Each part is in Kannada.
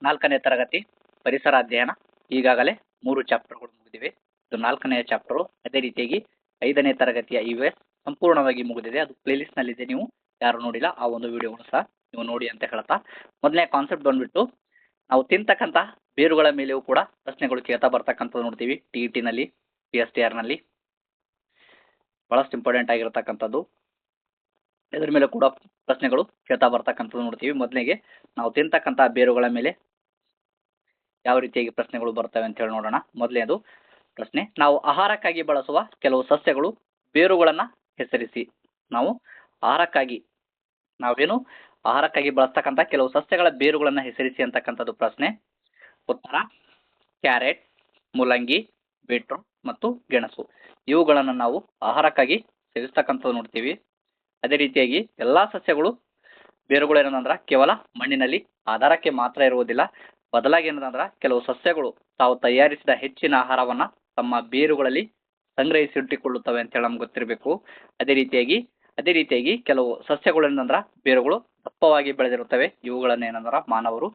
4ನೇ ತರಗತಿ ಪರಿಸರ ಅಧ್ಯಯನ ಈಗಾಗಲೇ 3 ಚಾಪ್ಟರ್ಗಳು ಮುಗಿದಿವೆ. ಇದು 4ನೇ ಚಾಪ್ಟರ್. ಅದೇ ರೀತಿಯಾಗಿ 5ನೇ ತರಗತಿಯ EVS ಸಂಪೂರ್ಣವಾಗಿ ಮುಗಿದಿದೆ. ಅದು ಪ್ಲೇಲಿಸ್ಟ್ ನಲ್ಲಿದೆ. ನೀವು ಯಾರು ನೋಡಿಲ್ಲ ಆ ಒಂದು ವಿಡಿಯೋವನ್ನು ಸಹ ನೀವು ನೋಡಿ ಅಂತ ಹೇಳ್ತಾ, ಮೊದಲನೇ ಕಾನ್ಸೆಪ್ಟ್ ಬಂದ್ಬಿಟ್ಟು ನಾವು ತಿಂತಕ್ಕಂಥ ಬೇರುಗಳ ಮೇಲೆಯೂ ಕೂಡ ಪ್ರಶ್ನೆಗಳು ಕೇಳ್ತಾ ಬರ್ತಕ್ಕಂಥದ್ದು ನೋಡ್ತೀವಿ. TET ನಲ್ಲಿ, PSTR ನಲ್ಲಿ ಬಹಳಷ್ಟು ಇಂಪಾರ್ಟೆಂಟ್ ಆಗಿರತಕ್ಕಂಥದ್ದು. ಇದರ ಮೇಲೆ ಕೂಡ ಪ್ರಶ್ನೆಗಳು ಕೇಳ್ತಾ ಬರ್ತಕ್ಕಂಥದ್ದು ನೋಡ್ತೀವಿ. ಮೊದಲಿಗೆ ನಾವು ತಿಂತಕ್ಕಂಥ ಬೇರುಗಳ ಮೇಲೆ ಯಾವ ರೀತಿಯಾಗಿ ಪ್ರಶ್ನೆಗಳು ಬರ್ತವೆ ಅಂತ ಹೇಳಿ ನೋಡೋಣ. ಮೊದಲನೇದು ಪ್ರಶ್ನೆ, ನಾವು ಆಹಾರಕ್ಕಾಗಿ ಬಳಸುವ ಕೆಲವು ಸಸ್ಯಗಳು ಬೇರುಗಳನ್ನ ಹೆಸರಿಸಿ. ನಾವು ಆಹಾರಕ್ಕಾಗಿ ಬಳಸ್ತಕ್ಕಂಥ ಕೆಲವು ಸಸ್ಯಗಳ ಬೇರುಗಳನ್ನ ಹೆಸರಿಸಿ ಅಂತಕ್ಕಂಥದ್ದು ಪ್ರಶ್ನೆ. ಉತ್ತರ ಕ್ಯಾರೆಟ್, ಮೂಲಂಗಿ, ಬೀಟ್ರೂಟ್ ಮತ್ತು ಗೆಣಸು. ಇವುಗಳನ್ನು ನಾವು ಆಹಾರಕ್ಕಾಗಿ ಸೇವಿಸ್ತಕ್ಕಂಥದ್ದು ನೋಡ್ತೀವಿ. ಅದೇ ರೀತಿಯಾಗಿ ಎಲ್ಲಾ ಸಸ್ಯಗಳು ಬೇರುಗಳು ಏನಂದ್ರ ಕೇವಲ ಮಣ್ಣಿನಲ್ಲಿ ಆಧಾರಕ್ಕೆ ಮಾತ್ರ ಇರುವುದಿಲ್ಲ. ಬದಲಾಗಿ ಏನಂದ್ರ ಕೆಲವು ಸಸ್ಯಗಳು ತಾವು ತಯಾರಿಸಿದ ಹೆಚ್ಚಿನ ಆಹಾರವನ್ನ ತಮ್ಮ ಬೇರುಗಳಲ್ಲಿ ಸಂಗ್ರಹಿಸಿಟ್ಟುಕೊಳ್ಳುತ್ತವೆ ಅಂತ ಹೇಳಿ ನಮ್ಗೆ ಗೊತ್ತಿರಬೇಕು. ಅದೇ ರೀತಿಯಾಗಿ ಕೆಲವು ಸಸ್ಯಗಳು ಏನಂದ್ರ ಬೇರುಗಳು ದಪ್ಪವಾಗಿ ಬೆಳೆದಿರುತ್ತವೆ. ಇವುಗಳನ್ನ ಏನಂದ್ರ ಮಾನವರು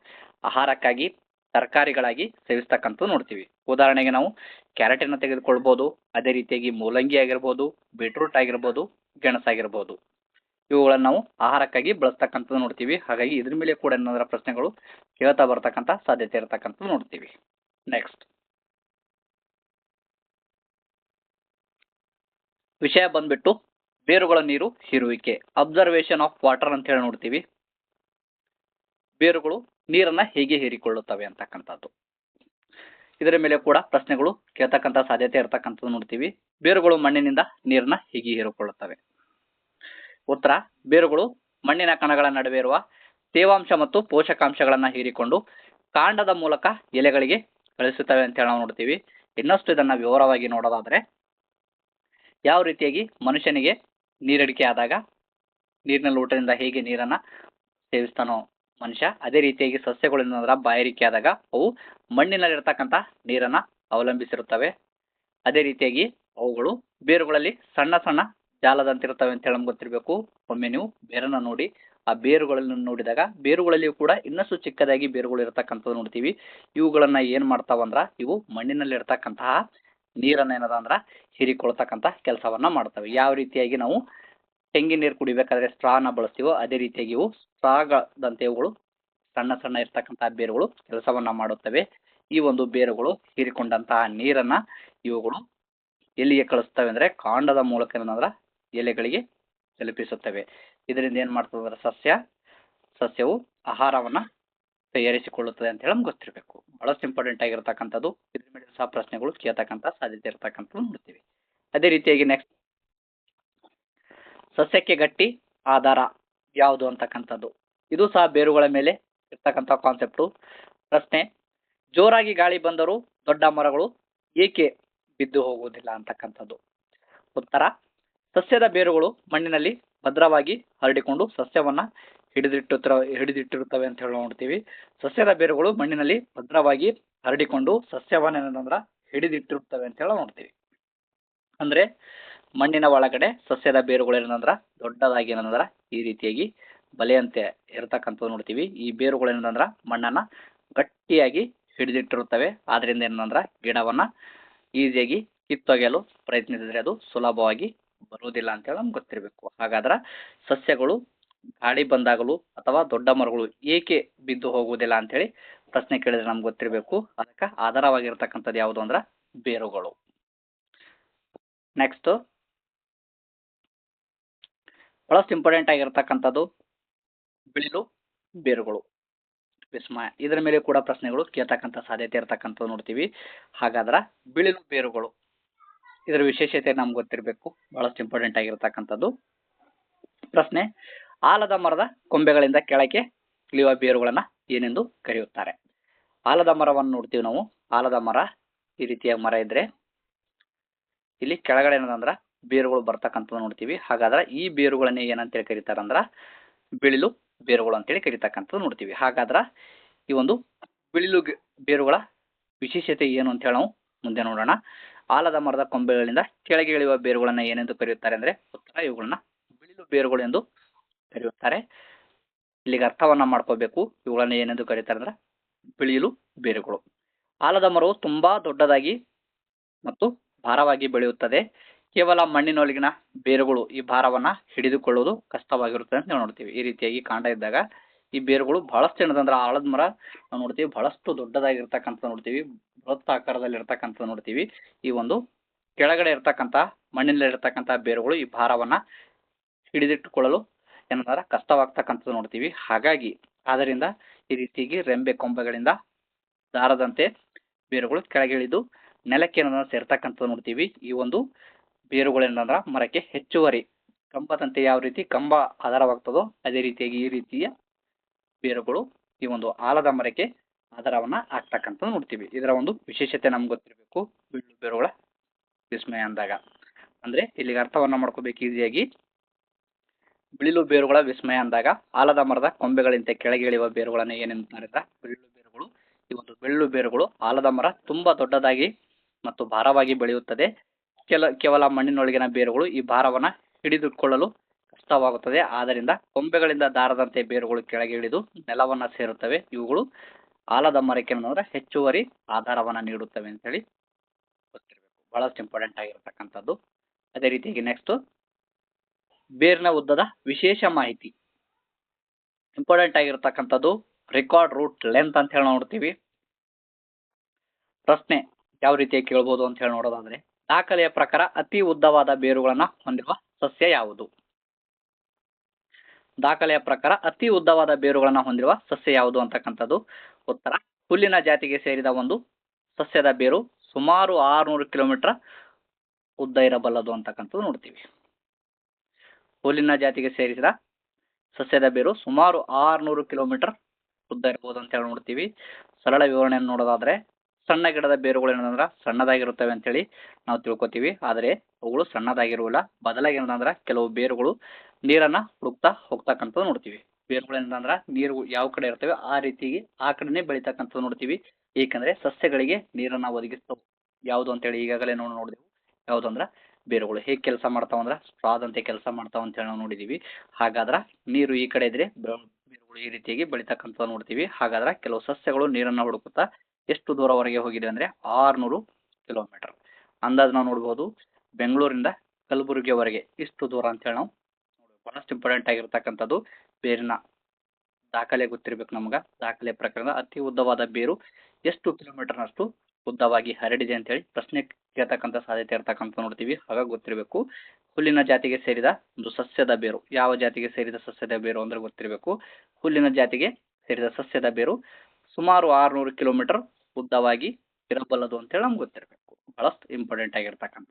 ಆಹಾರಕ್ಕಾಗಿ ತರಕಾರಿಗಳಾಗಿ ಸೇವಿಸ್ತಕ್ಕಂಥದ್ದು ನೋಡ್ತೀವಿ. ಉದಾಹರಣೆಗೆ ನಾವು ಕ್ಯಾರೆಟ್ ಅನ್ನ ತೆಗೆದುಕೊಳ್ಬಹುದು. ಅದೇ ರೀತಿಯಾಗಿ ಮೂಲಂಗಿ ಆಗಿರ್ಬೋದು, ಬೀಟ್ರೂಟ್ ಆಗಿರ್ಬೋದು, ಗೆಣಸಾಗಿರ್ಬೋದು. ಇವುಗಳನ್ನು ನಾವು ಆಹಾರಕ್ಕಾಗಿ ಬಳಸ್ತಕ್ಕಂಥದ್ದು ನೋಡ್ತೀವಿ. ಹಾಗಾಗಿ ಇದ್ರ ಮೇಲೆ ಕೂಡ ಏನಾದ್ರ ಪ್ರಶ್ನೆಗಳು ಕೇಳ್ತಾ ಬರ್ತಕ್ಕಂಥ ಸಾಧ್ಯತೆ ಇರತಕ್ಕಂಥದ್ದು ನೋಡ್ತೀವಿ. ನೆಕ್ಸ್ಟ್ ವಿಷಯ ಬಂದ್ಬಿಟ್ಟು ಬೇರುಗಳ ನೀರು ಹೀರುವಿಕೆ, ಅಬ್ಸರ್ವೇಷನ್ ಆಫ್ ವಾಟರ್ ಅಂತ ಹೇಳಿ ನೋಡ್ತೀವಿ. ಬೇರುಗಳು ನೀರನ್ನ ಹೇಗೆ ಹೀರಿಕೊಳ್ಳುತ್ತವೆ ಅಂತಕ್ಕಂಥದ್ದು. ಇದರ ಮೇಲೆ ಕೂಡ ಪ್ರಶ್ನೆಗಳು ಕೇಳ್ತಕ್ಕಂಥ ಸಾಧ್ಯತೆ ಇರತಕ್ಕಂಥದ್ದು ನೋಡ್ತೀವಿ. ಬೇರುಗಳು ಮಣ್ಣಿನಿಂದ ನೀರನ್ನ ಹೇಗೆ ಹೀರಿಕೊಳ್ಳುತ್ತವೆ. ಉತ್ತರ, ಬೇರುಗಳು ಮಣ್ಣಿನ ಕಣಗಳ ನಡುವೆ ಇರುವ ತೇವಾಂಶ ಮತ್ತು ಪೋಷಕಾಂಶಗಳನ್ನ ಹೀರಿಕೊಂಡು ಕಾಂಡದ ಮೂಲಕ ಎಲೆಗಳಿಗೆ ಕಳಿಸುತ್ತವೆ ಅಂತ ಹೇಳಿ ನಾವು ನೋಡ್ತೀವಿ. ಇನ್ನಷ್ಟು ಇದನ್ನ ವಿವರವಾಗಿ ನೋಡೋದಾದ್ರೆ, ಯಾವ ರೀತಿಯಾಗಿ ಮನುಷ್ಯನಿಗೆ ನೀರಡಿಕೆ ಆದಾಗ ನೀರಿನ ಲೋಟದಿಂದ ಹೇಗೆ ನೀರನ್ನ ಸೇವಿಸ್ತಾನೋ ಮನುಷ್ಯ, ಅದೇ ರೀತಿಯಾಗಿ ಸಸ್ಯಗಳಿಂದ ಬಾಯಾರಿಕೆ ಆದಾಗ ಅವು ಮಣ್ಣಿನಲ್ಲಿರ್ತಕ್ಕಂಥ ನೀರನ್ನ ಅವಲಂಬಿಸಿರುತ್ತವೆ. ಅದೇ ರೀತಿಯಾಗಿ ಅವುಗಳು ಬೇರುಗಳಲ್ಲಿ ಸಣ್ಣ ಸಣ್ಣ ಜಾಲದಂತಿರ್ತವೆ ಅಂತ ಹೇಳಿ ನಮ್ಗೆ ಗೊತ್ತಿರಬೇಕು. ಒಮ್ಮೆ ನೀವು ಬೇರನ್ನ ನೋಡಿ, ಆ ಬೇರುಗಳನ್ನು ನೋಡಿದಾಗ ಬೇರುಗಳಲ್ಲಿಯೂ ಕೂಡ ಇನ್ನಷ್ಟು ಚಿಕ್ಕದಾಗಿ ಬೇರುಗಳು ಇರತಕ್ಕಂಥದ್ದು ನೋಡ್ತೀವಿ. ಇವುಗಳನ್ನ ಏನ್ ಮಾಡ್ತಾವಂದ್ರ ಇವು ಮಣ್ಣಿನಲ್ಲಿ ಇರ್ತಕ್ಕಂತಹ ನೀರನ್ನ ಏನದ ಅಂದ್ರ ಹೀರಿಕೊಳ್ತಕ್ಕಂಥ ಕೆಲಸವನ್ನ ಮಾಡ್ತವೆ. ಯಾವ ರೀತಿಯಾಗಿ ನಾವು ತೆಂಗಿನ ನೀರು ಕುಡಿಬೇಕಾದ್ರೆ ಸ್ಟ್ರಾನ ಬಳಸ್ತೀವೋ ಅದೇ ರೀತಿಯಾಗಿ ಇವು ಸ್ಟ್ರಾಗಳಂತೆ ಇವುಗಳು ಸಣ್ಣ ಸಣ್ಣ ಇರ್ತಕ್ಕಂತಹ ಬೇರುಗಳು ಕೆಲಸವನ್ನ ಮಾಡುತ್ತವೆ. ಈ ಒಂದು ಬೇರುಗಳು ಹೀರಿಕೊಂಡಂತಹ ನೀರನ್ನ ಇವುಗಳು ಎಲ್ಲಿಗೆ ಕಳಿಸ್ತವೆ ಅಂದ್ರೆ ಕಾಂಡದ ಮೂಲಕ ಏನಂದ್ರ ಎಲೆಗಳಿಗೆ ತಲುಪಿಸುತ್ತವೆ. ಇದರಿಂದ ಏನ್ ಮಾಡ್ತದೆ ಸಸ್ಯವು ಆಹಾರವನ್ನ ತಯಾರಿಸಿಕೊಳ್ಳುತ್ತದೆ ಅಂತ ಹೇಳಿ ನಮ್ಗೆ ಗೊತ್ತಿರಬೇಕು. ಬಹಳಷ್ಟು ಇಂಪಾರ್ಟೆಂಟ್ ಆಗಿರತಕ್ಕಂಥದ್ದು. ಇದ್ರ ಮೇಲೆ ಸಹ ಪ್ರಶ್ನೆಗಳು ಕೇಳ್ತಕ್ಕಂಥ ಸಾಧ್ಯತೆ ಇರತಕ್ಕಂಥದ್ದು ನೋಡ್ತೀವಿ. ಅದೇ ರೀತಿಯಾಗಿ ನೆಕ್ಸ್ಟ್, ಸಸ್ಯಕ್ಕೆ ಗಟ್ಟಿ ಆಧಾರ ಯಾವುದು ಅಂತಕ್ಕಂಥದ್ದು. ಇದು ಸಹ ಬೇರುಗಳ ಮೇಲೆ ಇರ್ತಕ್ಕಂಥ ಕಾನ್ಸೆಪ್ಟು. ಪ್ರಶ್ನೆ, ಜೋರಾಗಿ ಗಾಳಿ ಬಂದರೂ ದೊಡ್ಡ ಮರಗಳು ಏಕೆ ಬಿದ್ದು ಹೋಗುವುದಿಲ್ಲ ಅಂತಕ್ಕಂಥದ್ದು. ಉತ್ತರ, ಸಸ್ಯದ ಬೇರುಗಳು ಮಣ್ಣಿನಲ್ಲಿ ಭದ್ರವಾಗಿ ಹರಡಿಕೊಂಡು ಸಸ್ಯವನ್ನ ಹಿಡಿದಿಟ್ಟಿರುತ್ತವೆ ಅಂತ ಹೇಳಿ ನೋಡ್ತೀವಿ. ಸಸ್ಯದ ಬೇರುಗಳು ಮಣ್ಣಿನಲ್ಲಿ ಭದ್ರವಾಗಿ ಹರಡಿಕೊಂಡು ಸಸ್ಯವನ್ನ ಏನಂದ್ರ ಹಿಡಿದಿಟ್ಟಿರುತ್ತವೆ ಅಂತ ಹೇಳಿ ನೋಡ್ತೀವಿ. ಅಂದ್ರೆ ಮಣ್ಣಿನ ಒಳಗಡೆ ಸಸ್ಯದ ಬೇರುಗಳು ಏನಂದ್ರ ದೊಡ್ಡದಾಗಿ ಏನಂದ್ರ ಈ ರೀತಿಯಾಗಿ ಬಲೆಯಂತೆ ಇರತಕ್ಕಂಥದ್ದು ನೋಡ್ತೀವಿ. ಈ ಬೇರುಗಳು ಏನಂದ್ರ ಮಣ್ಣನ್ನ ಗಟ್ಟಿಯಾಗಿ ಹಿಡಿದಿಟ್ಟಿರುತ್ತವೆ. ಆದ್ರಿಂದ ಏನಂದ್ರ ಗಿಡವನ್ನ ಈಸಿಯಾಗಿ ಕಿತ್ತೊಗೆಯಲು ಪ್ರಯತ್ನಿಸಿದ್ರೆ ಅದು ಸುಲಭವಾಗಿ ಬರುವುದಿಲ್ಲ ಅಂತ ಹೇಳಿ ನಮ್ಗೆ ಗೊತ್ತಿರಬೇಕು. ಹಾಗಾದ್ರೆ ಸಸ್ಯಗಳು ಗಾಳಿ ಬಂದಾಗಲೂ ಅಥವಾ ದೊಡ್ಡ ಮರಗಳು ಏಕೆ ಬಿದ್ದು ಹೋಗುವುದಿಲ್ಲ ಅಂತ ಹೇಳಿ ಪ್ರಶ್ನೆ ಕೇಳಿದ್ರೆ ನಮ್ಗೆ ಗೊತ್ತಿರಬೇಕು. ಅದಕ್ಕೆ ಆಧಾರವಾಗಿರ್ತಕ್ಕಂಥದ್ದು ಯಾವುದು ಅಂದ್ರ ಬೇರುಗಳು. ನೆಕ್ಸ್ಟ್, ಬಹಳಷ್ಟು ಇಂಪಾರ್ಟೆಂಟ್ ಆಗಿರತಕ್ಕಂಥದ್ದು ಬಿಳಿಲು ಬೇರುಗಳು, ವಿಸ್ಮಯ. ಇದರ ಮೇಲೆ ಕೂಡ ಪ್ರಶ್ನೆಗಳು ಕೇಳ್ತಕ್ಕಂಥ ಸಾಧ್ಯತೆ ಇರತಕ್ಕಂಥದ್ದು ನೋಡ್ತೀವಿ. ಹಾಗಾದ್ರ ಬಿಳಿಲು ಬೇರುಗಳು ಇದರ ವಿಶೇಷತೆ ನಮ್ಗೆ ಗೊತ್ತಿರಬೇಕು. ಬಹಳಷ್ಟು ಇಂಪಾರ್ಟೆಂಟ್ ಆಗಿರತಕ್ಕಂಥದ್ದು ಪ್ರಶ್ನೆ, ಆಲದ ಮರದ ಕೊಂಬೆಗಳಿಂದ ಕೆಳಗೆ ಇಳಿಯುವ ಬೇರುಗಳನ್ನ ಏನೆಂದು ಕರೆಯುತ್ತಾರೆ. ಆಲದ ಮರವನ್ನು ನೋಡ್ತೀವಿ ನಾವು. ಆಲದ ಮರ ಈ ರೀತಿಯ ಮರ ಇದ್ರೆ ಇಲ್ಲಿ ಕೆಳಗಡೆ ಏನಂದ್ರ ಬೇರುಗಳು ಬರ್ತಕ್ಕಂಥದ್ದು ನೋಡ್ತೀವಿ. ಹಾಗಾದ್ರೆ ಈ ಬೇರುಗಳನ್ನ ಏನಂತೇಳಿ ಕರೀತಾರಂದ್ರ ಬಿಳಿಲು ಬೇರುಗಳು ಅಂತೇಳಿ ಕರೀತಕ್ಕಂಥದ್ದು ನೋಡ್ತೀವಿ. ಹಾಗಾದ್ರ ಈ ಒಂದು ಬಿಳಿಲು ಬೇರುಗಳ ವಿಶೇಷತೆ ಏನು ಅಂತ ಹೇಳಿ ನಾವು ಮುಂದೆ ನೋಡೋಣ. ಆಲದ ಮರದ ಕೊಂಬೆಗಳಿಂದ ಕೆಳಗೆ ಇಳಿಯುವ ಬೇರುಗಳನ್ನ ಏನೆಂದು ಕರೆಯುತ್ತಾರೆ ಅಂದ್ರೆ ಉತ್ತರ, ಇವುಗಳನ್ನ ಬಿಳಿಲು ಬೇರುಗಳು ಎಂದು ಕರೆಯುತ್ತಾರೆ. ಇಲ್ಲಿಗೆ ಅರ್ಥವನ್ನ ಮಾಡ್ಕೋಬೇಕು. ಇವುಗಳನ್ನ ಏನೆಂದು ಕರೀತಾರೆ ಅಂದ್ರೆ ಬಿಳಿಲು ಬೇರುಗಳು. ಆಲದ ಮರವು ತುಂಬಾ ದೊಡ್ಡದಾಗಿ ಮತ್ತು ಭಾರವಾಗಿ ಬೆಳೆಯುತ್ತದೆ. ಕೇವಲ ಮಣ್ಣಿನೊಳಗಿನ ಬೇರುಗಳು ಈ ಭಾರವನ್ನ ಹಿಡಿದುಕೊಳ್ಳುವುದು ಕಷ್ಟವಾಗಿರುತ್ತದೆ ಅಂತ ನಾವು ನೋಡ್ತೀವಿ. ಈ ರೀತಿಯಾಗಿ ಕಾಂಡ ಇದ್ದಾಗ ಈ ಬೇರುಗಳು ಬಹಳಷ್ಟು ಏನದಂದ್ರೆ ಆಲದ ಮರ ನಾವು ನೋಡ್ತೀವಿ ಬಹಳಷ್ಟು ದೊಡ್ಡದಾಗಿರ್ತಕ್ಕಂಥ ನೋಡ್ತೀವಿ, ಬೃಹತ್ ಆಕಾರದಲ್ಲಿ ಇರ್ತಕ್ಕಂಥ ನೋಡ್ತೀವಿ. ಈ ಒಂದು ಕೆಳಗಡೆ ಇರ್ತಕ್ಕಂಥ ಮಣ್ಣಿನಲ್ಲಿ ಇರ್ತಕ್ಕಂಥ ಬೇರುಗಳು ಈ ಭಾರವನ್ನ ಹಿಡಿದಿಟ್ಟುಕೊಳ್ಳಲು ಏನಂದ್ರೆ ಕಷ್ಟವಾಗ್ತಕ್ಕಂಥದ್ದು ನೋಡ್ತೀವಿ. ಹಾಗಾಗಿ ಆದ್ದರಿಂದ ಈ ರೀತಿಯಾಗಿ ರೆಂಬೆ ಕೊಂಬೆಗಳಿಂದ ದಾರದಂತೆ ಬೇರುಗಳು ಕೆಳಗಿಳಿದು ನೆಲಕ್ಕೆ ಏನಂದ್ರೆ ಸೇರ್ತಕ್ಕಂಥದ್ದು ನೋಡ್ತೀವಿ. ಈ ಒಂದು ಬೇರುಗಳು ಏನಂದ್ರ ಮರಕ್ಕೆ ಹೆಚ್ಚುವರಿ ಕಂಬದಂತೆ ಯಾವ ರೀತಿ ಕಂಬ ಆಧಾರವಾಗ್ತದೋ ಅದೇ ರೀತಿಯಾಗಿ ಈ ರೀತಿಯ ಬೇರುಗಳು ಈ ಒಂದು ಆಲದ ಮರಕ್ಕೆ ಆಧಾರವನ್ನ ಆಗ್ತಕ್ಕಂಥದ್ದು ನೋಡ್ತೀವಿ. ಇದರ ಒಂದು ವಿಶೇಷತೆ ನಮ್ಗೆ ಗೊತ್ತಿರಬೇಕು. ಬಿಳಿಲು ಬೇರುಗಳ ವಿಸ್ಮಯ ಅಂದಾಗ ಅಂದ್ರೆ ಇಲ್ಲಿಗೆ ಅರ್ಥವನ್ನ ಮಾಡ್ಕೋಬೇಕು ಈಸಿಯಾಗಿ. ಬಿಳಿಲು ಬೇರುಗಳ ವಿಸ್ಮಯ ಅಂದಾಗ ಆಲದ ಮರದ ಕೊಂಬೆಗಳಿಂದ ಕೆಳಗೆ ಇಳಿಯುವ ಬೇರುಗಳನ್ನ ಏನಂತಾರೆ ಬಿಳಿಲು ಬೇರುಗಳು. ಈ ಒಂದು ಬಿಳಿಲು ಬೇರುಗಳು ಆಲದ ಮರ ತುಂಬಾ ದೊಡ್ಡದಾಗಿ ಮತ್ತು ಭಾರವಾಗಿ ಬೆಳೆಯುತ್ತದೆ. ಕೇವಲ ಮಣ್ಣಿನೊಳಗಿನ ಬೇರುಗಳು ಈ ಭಾರವನ್ನ ಹಿಡಿದುಕೊಳ್ಳಲು ಕಷ್ಟವಾಗುತ್ತದೆ. ಆದ್ದರಿಂದ ಕೊಂಬೆಗಳಿಂದ ದಾರದಂತೆ ಬೇರುಗಳು ಕೆಳಗೆ ಇಳಿದು ನೆಲವನ್ನ ಸೇರುತ್ತವೆ. ಇವುಗಳು ಆಲದ ಮರಕ್ಕೆ ಏನಂದ್ರೆ ಹೆಚ್ಚುವರಿ ಆಧಾರವನ್ನ ನೀಡುತ್ತವೆ ಅಂತ ಹೇಳಿ ಗೊತ್ತಿರಬೇಕು. ಬಹಳಷ್ಟು ಇಂಪಾರ್ಟೆಂಟ್ ಆಗಿರತಕ್ಕಂಥದ್ದು. ಅದೇ ರೀತಿಯಾಗಿ ನೆಕ್ಸ್ಟ್ ಬೇರಿನ ಉದ್ದದ ವಿಶೇಷ ಮಾಹಿತಿ ಇಂಪಾರ್ಟೆಂಟ್ ಆಗಿರತಕ್ಕಂಥದ್ದು ರೆಕಾರ್ಡ್ ರೂಟ್ ಲೆಂತ್ ಅಂತ ಹೇಳಿ ನೋಡ್ತೀವಿ. ಪ್ರಶ್ನೆ ಯಾವ ರೀತಿಯಾಗಿ ಕೇಳಬಹುದು ಅಂತ ಹೇಳಿ ನೋಡೋದಾದ್ರೆ, ದಾಖಲೆಯ ಪ್ರಕಾರ ಅತಿ ಉದ್ದವಾದ ಬೇರುಗಳನ್ನ ಹೊಂದಿರುವ ಸಸ್ಯ ಯಾವುದು? ದಾಖಲೆಯ ಪ್ರಕಾರ ಅತಿ ಉದ್ದವಾದ ಬೇರುಗಳನ್ನ ಹೊಂದಿರುವ ಸಸ್ಯ ಯಾವುದು ಅಂತಕ್ಕಂಥದ್ದು ಉತ್ತರ ಹುಲ್ಲಿನ ಜಾತಿಗೆ ಸೇರಿದ ಒಂದು ಸಸ್ಯದ ಬೇರು ಸುಮಾರು 600 ಕಿಲೋಮೀಟರ್ ಉದ್ದ ಇರಬಲ್ಲದು ಅಂತಕ್ಕಂಥದ್ದು ನೋಡ್ತೀವಿ. ಹುಲ್ಲಿನ ಜಾತಿಗೆ ಸೇರಿಸಿದ ಸಸ್ಯದ ಬೇರು ಸುಮಾರು 600 ಕಿಲೋಮೀಟರ್ ಉದ್ದ ಇರಬಹುದು ಅಂತ ಹೇಳಿ ನೋಡ್ತೀವಿ. ಸರಳ ವಿವರಣೆಯನ್ನು ನೋಡೋದಾದ್ರೆ, ಸಣ್ಣ ಗಿಡದ ಬೇರುಗಳು ಏನಂದ್ರ ಸಣ್ಣದಾಗಿರುತ್ತವೆ ಅಂತೇಳಿ ನಾವು ತಿಳ್ಕೊತೀವಿ. ಆದರೆ ಅವುಗಳು ಸಣ್ಣದಾಗಿರುವುದಿಲ್ಲ. ಬದಲಾಗಿ ಏನಂದ್ರ ಕೆಲವು ಬೇರುಗಳು ನೀರನ್ನ ಹುಡುಕ್ತಾ ಹೋಗ್ತಕ್ಕಂಥದ್ದು ನೋಡ್ತೀವಿ. ಬೇರುಗಳು ಏನಂದ್ರ ನೀರು ಯಾವ ಕಡೆ ಇರ್ತವೆ ಆ ರೀತಿಯಾಗಿ ಆ ಕಡೆನೆ ಬೆಳಿತಕ್ಕಂಥದ್ದು ನೋಡ್ತೀವಿ. ಏಕೆಂದ್ರೆ ಸಸ್ಯಗಳಿಗೆ ನೀರನ್ನ ಒದಗಿಸ್ತವೆ ಯಾವುದು ಅಂತೇಳಿ ಈಗಾಗಲೇ ನೋಡಿದೆವು. ಯಾವ್ದಂದ್ರ ಬೇರುಗಳು ಹೇಗೆ ಕೆಲಸ ಮಾಡ್ತಾವಂದ್ರ ಸ್ಟ್ರಾದಂತೆ ಕೆಲಸ ಮಾಡ್ತಾವ ಅಂತ ಹೇಳಿ ನಾವು ನೋಡಿದೀವಿ. ಹಾಗಾದ್ರ ನೀರು ಈ ಕಡೆ ಇದ್ರೆ ಬೇರುಗಳು ಈ ರೀತಿಯಾಗಿ ಬೆಳಿತಕ್ಕಂಥದ್ದು ನೋಡ್ತೀವಿ. ಹಾಗಾದ್ರ ಕೆಲವು ಸಸ್ಯಗಳು ನೀರನ್ನ ಹುಡುಕುತ್ತಾ ಎಷ್ಟು ದೂರವರೆಗೆ ಹೋಗಿದೆ ಅಂದ್ರೆ 600 ಕಿಲೋಮೀಟರ್ ಅಂದಾಜು ನಾವು ನೋಡ್ಬೋದು. ಬೆಂಗಳೂರಿಂದ ಕಲಬುರಗಿಯವರೆಗೆ ಇಷ್ಟು ದೂರ ಅಂತ ಹೇಳಿ ನಾವು ಬಹಳಷ್ಟು ಇಂಪಾರ್ಟೆಂಟ್ ಆಗಿರ್ತಕ್ಕಂಥದ್ದು. ಬೇರಿನ ದಾಖಲೆ ಗೊತ್ತಿರ್ಬೇಕು ನಮ್ಗ. ದಾಖಲೆ ಪ್ರಕಾರ ಅತಿ ಉದ್ದವಾದ ಬೇರು ಎಷ್ಟು ಕಿಲೋಮೀಟರ್ನಷ್ಟು ಉದ್ದವಾಗಿ ಹರಡಿದೆ ಅಂತ ಹೇಳಿ ಪ್ರಶ್ನೆ ಕೇಳ್ತಕ್ಕಂಥ ಸಾಧ್ಯತೆ ಇರ್ತಕ್ಕಂಥ ನೋಡ್ತೀವಿ. ಹಾಗಾಗಿ ಗೊತ್ತಿರಬೇಕು. ಹುಲ್ಲಿನ ಜಾತಿಗೆ ಸೇರಿದ ಒಂದು ಸಸ್ಯದ ಬೇರು ಯಾವ ಜಾತಿಗೆ ಸೇರಿದ ಸಸ್ಯದ ಬೇರು ಅಂದ್ರೆ ಗೊತ್ತಿರಬೇಕು. ಹುಲ್ಲಿನ ಜಾತಿಗೆ ಸೇರಿದ ಸಸ್ಯದ ಬೇರು ಸುಮಾರು 600 ಕಿಲೋಮೀಟರ್ ಉದ್ದವಾಗಿ ಇರಬಲ್ಲದು ಅಂತೇಳಿ ನಮ್ಗೆ ಗೊತ್ತಿರಬೇಕು. ಬಹಳಷ್ಟು ಇಂಪಾರ್ಟೆಂಟ್ ಆಗಿರ್ತಕ್ಕಂಥ